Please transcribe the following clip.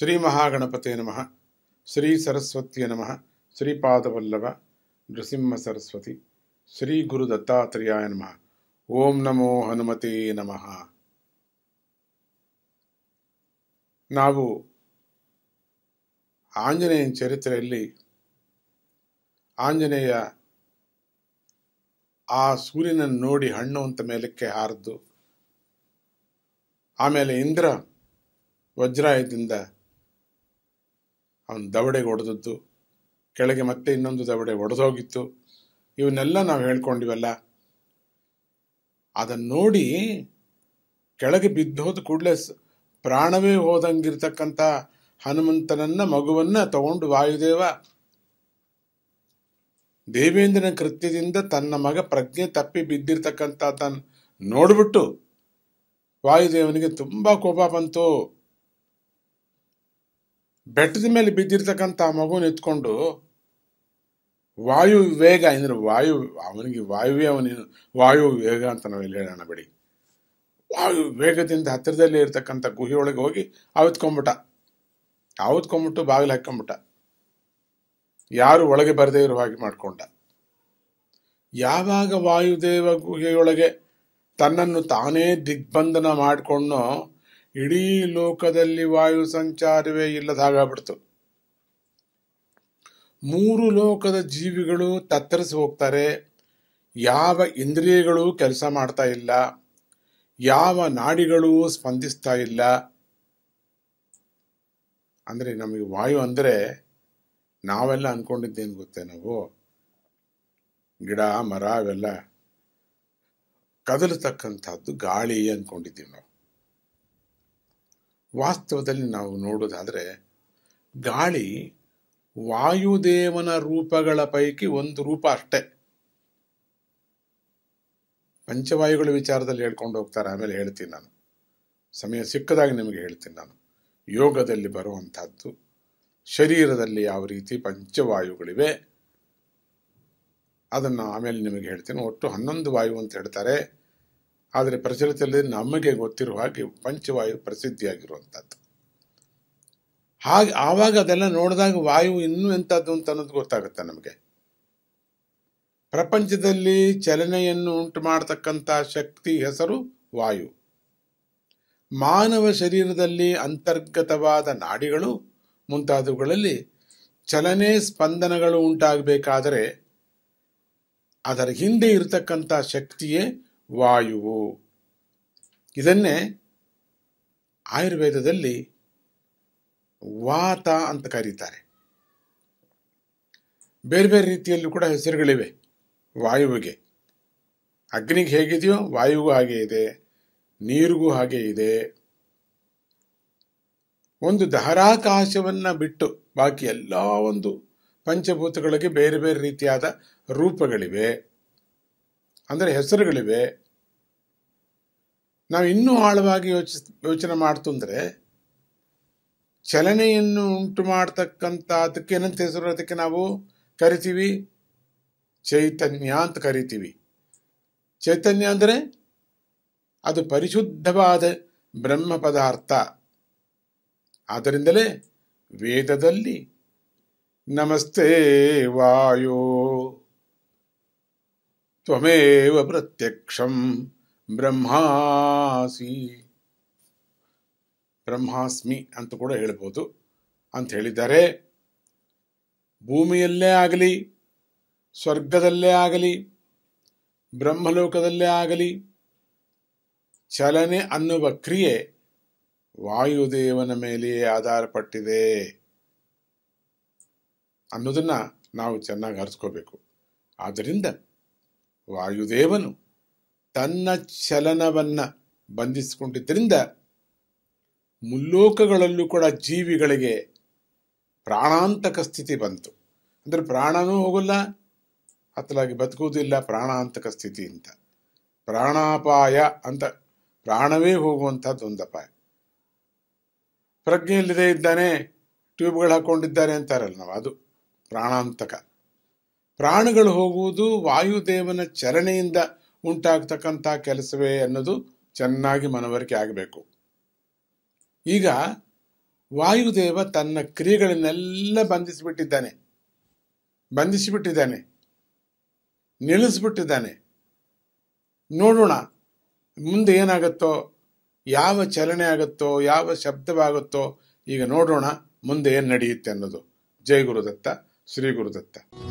ಶ್ರೀ ಮಹಾಗಣಪತೆ ನಮಃ. ಶ್ರೀ ಸರಸ್ವತಿಯ ನಮಃ. ಶ್ರೀಪಾದವಲ್ಲಭ ನೃಸಿಂಹ ಸರಸ್ವತಿ. ಶ್ರೀ ಗುರು ದತ್ತಾತ್ರೇಯಾಯ ನಮಃ. ಓಂ ನಮೋ ಹನುಮತೆ ನಮಃ. ನಾವು ಆಂಜನೇಯನ ಚರಿತ್ರೆಯಲ್ಲಿ ಆಂಜನೇಯ ಆ ಸೂರ್ಯನನ್ನು ನೋಡಿ ಹಣ್ಣು ಅಂತ ಮೇಲಕ್ಕೆ ಹಾರದ್ದು, ಆಮೇಲೆ ಇಂದ್ರ ವಜ್ರಾಯುಧದಿಂದ ಅವನ ದವಡೆಗೆ ಹೊಡೆದದ್ದು, ಕೆಳಗೆ ಮತ್ತೆ ಇನ್ನೊಂದು ದವಡೆ ಒಡೆದೋಗಿತ್ತು. ಇವನ್ನೆಲ್ಲ ನಾವು ಹೇಳ್ಕೊಂಡಿವಲ್ಲ. ಅದನ್ನು ನೋಡಿ ಕೆಳಗೆ ಬಿದ್ದೋದ ಕೂಡಲೇ ಪ್ರಾಣವೇ ಹೋದಂಗಿರ್ತಕ್ಕಂಥ ಹನುಮಂತನನ್ನ ಮಗುವನ್ನ ತಗೊಂಡು ವಾಯುದೇವ ದೇವೇಂದ್ರನ ಕೃತ್ಯದಿಂದ ತನ್ನ ಮಗ ಪ್ರಜ್ಞೆ ತಪ್ಪಿ ಬಿದ್ದಿರ್ತಕ್ಕಂಥದ್ದನ್ನು ನೋಡ್ಬಿಟ್ಟು ವಾಯುದೇವನಿಗೆ ತುಂಬಾ ಕೋಪ ಬಂತು. ಬೆಟ್ಟದ ಮೇಲೆ ಬಿದ್ದಿರ್ತಕ್ಕಂಥ ಮಗುನ ಎತ್ಕೊಂಡು ವಾಯು ವೇಗ ಅಂದ್ರೆ ಅವನಿಗೆ ವಾಯುವೇ ಅವನೇನು ವಾಯು ವೇಗ ಅಂತ ನಾವೆಲ್ಲ ಹೇಳೋಣ ಬಿಡಿ. ವಾಯು ವೇಗದಿಂದ ಹತ್ತಿರದಲ್ಲಿ ಇರ್ತಕ್ಕಂಥ ಗುಹೆಯೊಳಗೆ ಹೋಗಿ ಆವತ್ಕೊಂಡ್ಬಿಟ್ಟು ಬಾಗಿಲು ಹಾಕೊಂಡ್ಬಿಟ್ಟ. ಯಾರು ಒಳಗೆ ಬರದೇ ಇರೋ ಹಾಗೆ ಮಾಡ್ಕೊಂಡ. ಯಾವಾಗ ವಾಯುದೇವ ಗುಹೆಯೊಳಗೆ ತನ್ನನ್ನು ತಾನೇ ದಿಗ್ಬಂಧನ ಮಾಡಿಕೊಂಡು ಇಡೀ ಲೋಕದಲ್ಲಿ ವಾಯು ಸಂಚಾರವೇ ಇಲ್ಲದ ಹಾಗಾಗ್ಬಿಡ್ತು. 3 ಲೋಕದ ಜೀವಿಗಳು ತತ್ತರಿಸಿ ಹೋಗ್ತಾರೆ. ಯಾವ ಇಂದ್ರಿಯಗಳು ಕೆಲಸ ಮಾಡ್ತಾ ಇಲ್ಲ, ಯಾವ ನಾಡಿಗಳು ಸ್ಪಂದಿಸ್ತಾ ಇಲ್ಲ. ಅಂದ್ರೆ ನಮಗೆ ವಾಯು ಅಂದ್ರೆ ನಾವೆಲ್ಲ ಅನ್ಕೊಂಡಿದ್ದೇನು ಗೊತ್ತೇ, ನಾವು ಗಿಡ ಮರ ಅವೆಲ್ಲ ಕದಲತಕ್ಕಂಥದ್ದು ಗಾಳಿ ಅನ್ಕೊಂಡಿದ್ದೀವಿ ನಾವು. ವಾಸ್ತವದಲ್ಲಿ ನಾವು ನೋಡೋದಾದ್ರೆ ಗಾಳಿ ವಾಯುದೇವನ ರೂಪಗಳ ಪೈಕಿ ಒಂದು ರೂಪ ಅಷ್ಟೇ. ಪಂಚವಾಯುಗಳ ವಿಚಾರದಲ್ಲಿ ಹೇಳ್ಕೊಂಡು ಹೋಗ್ತಾರೆ, ಆಮೇಲೆ ಹೇಳ್ತೀನಿ ನಾನು, ಸಮಯ ಸಿಕ್ಕದಾಗ ನಿಮಗೆ ಹೇಳ್ತೀನಿ ನಾನು. ಯೋಗದಲ್ಲಿ ಬರುವಂತಹದ್ದು ಶರೀರದಲ್ಲಿ ಯಾವ ರೀತಿ ಪಂಚವಾಯುಗಳಿವೆ ಅದನ್ನ ಆಮೇಲೆ ನಿಮಗೆ ಹೇಳ್ತೀನಿ. ಒಟ್ಟು 11 ವಾಯು ಅಂತ ಹೇಳ್ತಾರೆ. ಆದರೆ ಪ್ರಚಲಿತದಲ್ಲಿ ನಮಗೆ ಗೊತ್ತಿರುವ ಹಾಗೆ ಪಂಚವಾಯು ಪ್ರಸಿದ್ಧಿಯಾಗಿರುವಂಥದ್ದು. ಹಾಗೆ ಆವಾಗ ಅದೆಲ್ಲ ನೋಡಿದಾಗ ವಾಯು ಇನ್ನೂ ಎಂಥದ್ದು ಅಂತ ಅನ್ನೋದು ಗೊತ್ತಾಗುತ್ತೆ ನಮಗೆ. ಪ್ರಪಂಚದಲ್ಲಿ ಚಲನೆಯನ್ನು ಉಂಟು ಮಾಡತಕ್ಕಂಥ ಶಕ್ತಿ ಹೆಸರು ವಾಯು. ಮಾನವ ಶರೀರದಲ್ಲಿ ಅಂತರ್ಗತವಾದ ನಾಡಿಗಳು ಮುಂತಾದವುಗಳಲ್ಲಿ ಚಲನೆ ಸ್ಪಂದನಗಳು ಉಂಟಾಗಬೇಕಾದರೆ ಅದರ ಹಿಂದೆ ಇರತಕ್ಕಂಥ ಶಕ್ತಿಯೇ ವಾಯುವು. ಇದನ್ನೇ ಆಯುರ್ವೇದದಲ್ಲಿ ವಾತ ಅಂತ ಕರೀತಾರೆ. ಬೇರೆ ಬೇರೆ ರೀತಿಯಲ್ಲೂ ಕೂಡ ಹೆಸರುಗಳಿವೆ ವಾಯುವಿಗೆ. ಅಗ್ನಿಗೆ ಹೇಗಿದೆಯೋ ವಾಯುಗೂ ಹಾಗೆ ಇದೆ, ನೀರಿಗೂ ಹಾಗೆ ಇದೆ. ಒಂದು ಧಾರಾಕಾಶವನ್ನ ಬಿಟ್ಟು ಬಾಕಿ ಎಲ್ಲ ಒಂದು ಪಂಚಭೂತಗಳಿಗೆ ಬೇರೆ ಬೇರೆ ರೀತಿಯಾದ ರೂಪಗಳಿವೆ, ಅಂದರೆ ಹೆಸರುಗಳಿವೆ. ನಾವು ಇನ್ನೂ ಆಳವಾಗಿ ಯೋಚನೆ ಮಾಡ್ತಂದ್ರೆ ಚಲನೆಯನ್ನು ಉಂಟು ಮಾಡತಕ್ಕಂಥ ಅದಕ್ಕೆ ಏನಂತ ಹೆಸರು, ಅದಕ್ಕೆ ನಾವು ಕರಿತೀವಿ ಚೈತನ್ಯ ಅಂತ ಕರಿತೀವಿ. ಚೈತನ್ಯ ಅಂದರೆ ಅದು ಪರಿಶುದ್ಧವಾದ ಬ್ರಹ್ಮ ಪದಾರ್ಥ. ಆದ್ದರಿಂದಲೇ ವೇದದಲ್ಲಿ ನಮಸ್ತೆ ವಾಯೋ ತ್ವಮೇವ ಪ್ರತ್ಯಕ್ಷಂ ಬ್ರಹ್ಮಾಸ್ಮಿ ಅಂತ ಕೂಡ ಹೇಳ್ಬೋದು ಅಂತ ಹೇಳಿದ್ದಾರೆ. ಭೂಮಿಯಲ್ಲೇ ಆಗಲಿ, ಸ್ವರ್ಗದಲ್ಲೇ ಆಗಲಿ, ಬ್ರಹ್ಮಲೋಕದಲ್ಲೇ ಆಗಲಿ ಚಲನೆ ಅನ್ನುವ ಕ್ರಿಯೆ ವಾಯುದೇವನ ಮೇಲೆಯೇ ಆಧಾರಪಟ್ಟಿದೆ ಅನ್ನೋದನ್ನ ನಾವು ಚೆನ್ನಾಗಿ ಅರಿಸ್ಕೋಬೇಕು. ಆದ್ದರಿಂದ ವಾಯುದೇವನು ತನ್ನ ಚಲನವನ್ನ ಬಂಧಿಸಿಕೊಂಡಿದ್ದರಿಂದ ಮುಲ್ಲೋಕಗಳಲ್ಲೂ ಕೂಡ ಜೀವಿಗಳಿಗೆ ಪ್ರಾಣಾಂತಕ ಸ್ಥಿತಿ ಬಂತು. ಅಂದ್ರೆ ಪ್ರಾಣನೂ ಹೋಗಲ್ಲ, ಹತ್ತಲಾಗಿ ಬದುಕುವುದಿಲ್ಲ, ಪ್ರಾಣಾಂತಕ ಸ್ಥಿತಿ ಅಂತ. ಪ್ರಾಣಾಪಾಯ ಅಂತ ಪ್ರಾಣವೇ ಹೋಗುವಂಥದ್ದು ಒಂದು ಅಪಾಯ. ಪ್ರಜ್ಞೆ ಇಲ್ಲದೆ ಇದ್ದಾನೆ, ಟ್ಯೂಬ್ಗಳು ಹಾಕೊಂಡಿದ್ದಾರೆ ಅಂತಾರಲ್ಲ ನಾವು, ಅದು ಪ್ರಾಣಾಂತಕ. ಪ್ರಾಣಗಳು ಹೋಗುವುದು ವಾಯುದೇವನ ಚಲನೆಯಿಂದ ಉಂಟಾಗ್ತಕ್ಕಂಥ ಕೆಲಸವೇ ಅನ್ನೋದು ಚೆನ್ನಾಗಿ ಮನವರಿಕೆ ಆಗಬೇಕು. ಈಗ ವಾಯುದೇವ ತನ್ನ ಕ್ರಿಯೆಗಳನ್ನೆಲ್ಲ ಬಂಧಿಸಿಬಿಟ್ಟಿದ್ದಾನೆ, ನಿಲ್ಲಿಸ್ಬಿಟ್ಟಿದ್ದಾನೆ. ನೋಡೋಣ ಮುಂದೆ ಏನಾಗುತ್ತೋ, ಯಾವ ಚಲನೆ ಆಗುತ್ತೋ, ಯಾವ ಶಬ್ದವಾಗುತ್ತೋ, ಈಗ ನೋಡೋಣ ಮುಂದೆ ಏನು ನಡೆಯುತ್ತೆ ಅನ್ನೋದು. ಜೈ ಗುರುದತ್ತ, ಶ್ರೀ ಗುರುದತ್ತ.